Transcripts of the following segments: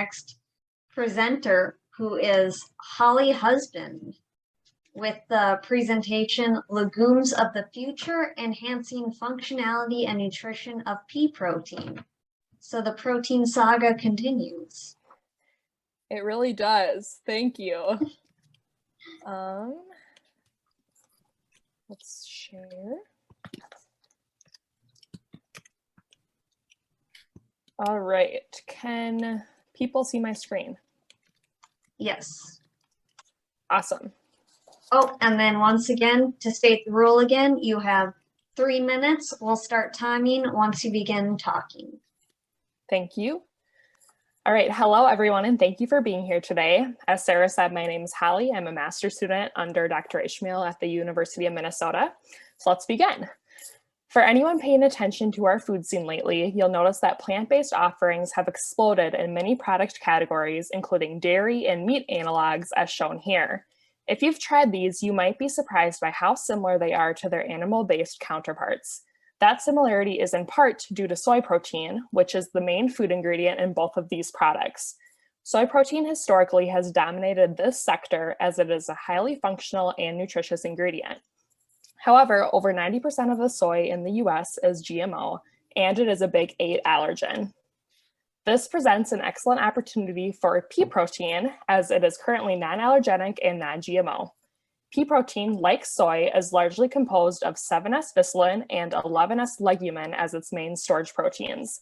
next presenter, who is Holly Husband, with the presentation Legumes of the Future, Enhancing Functionality and Nutrition of Pea Protein. So the protein saga continues. It really does. Thank you. Let's share. All right, can people see my screen? Yes. Awesome. Oh, and then once again, to state the rule again, you have 3 minutes. We'll start timing once you begin talking. Thank you. All right, hello everyone, and thank you for being here today. As Sarah said, my name is Holly. I'm a master's student under Dr. Ishmael at the University of Minnesota. So let's begin. For anyone paying attention to our food scene lately, you'll notice that plant-based offerings have exploded in many product categories, including dairy and meat analogs as shown here. If you've tried these, you might be surprised by how similar they are to their animal-based counterparts. That similarity is in part due to soy protein, which is the main food ingredient in both of these products. Soy protein historically has dominated this sector as it is a highly functional and nutritious ingredient. However, over 90% of the soy in the US is GMO, and it is a big 8 allergen. This presents an excellent opportunity for pea protein, as it is currently non-allergenic and non-GMO. Pea protein, like soy, is largely composed of 7S visicolin and 11S legumin as its main storage proteins.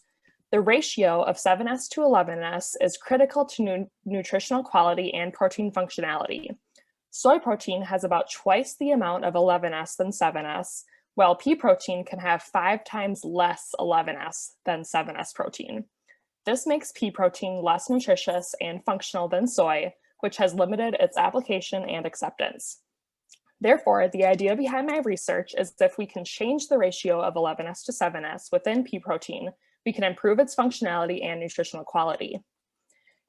The ratio of 7S to 11S is critical to nutritional quality and protein functionality. Soy protein has about twice the amount of 11S than 7S, while pea protein can have 5 times less 11S than 7S protein. This makes pea protein less nutritious and functional than soy, which has limited its application and acceptance. Therefore, the idea behind my research is that if we can change the ratio of 11S to 7S within pea protein, we can improve its functionality and nutritional quality.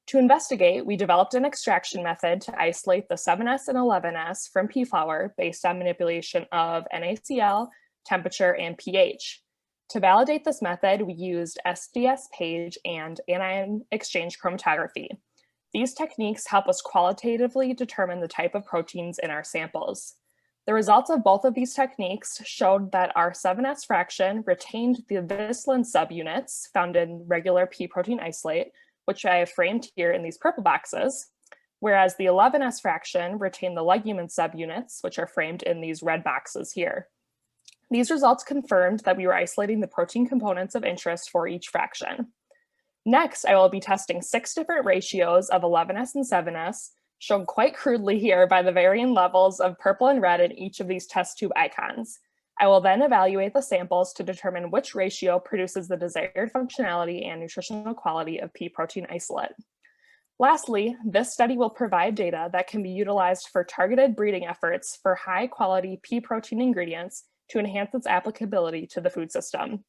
To investigate, we developed an extraction method to isolate the 7S and 11S from pea flour based on manipulation of NaCl, temperature, and pH. To validate this method, we used SDS page and anion exchange chromatography. These techniques help us qualitatively determine the type of proteins in our samples. The results of both of these techniques showed that our 7S fraction retained the visicolin subunits found in regular pea protein isolate, which I have framed here in these purple boxes, whereas the 11S fraction retained the legumin subunits, which are framed in these red boxes here. These results confirmed that we were isolating the protein components of interest for each fraction. Next, I will be testing 6 different ratios of 11S and 7S, shown quite crudely here by the varying levels of purple and red in each of these test tube icons. I will then evaluate the samples to determine which ratio produces the desired functionality and nutritional quality of pea protein isolate. Lastly, this study will provide data that can be utilized for targeted breeding efforts for high-quality pea protein ingredients to enhance its applicability to the food system.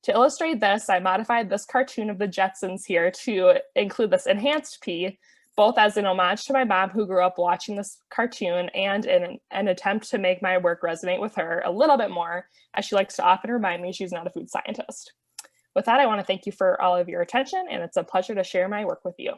To illustrate this, I modified this cartoon of the Jetsons here to include this enhanced pea, both as an homage to my mom who grew up watching this cartoon and in an attempt to make my work resonate with her a little bit more, as she likes to often remind me she's not a food scientist. With that, I want to thank you for all of your attention, and it's a pleasure to share my work with you.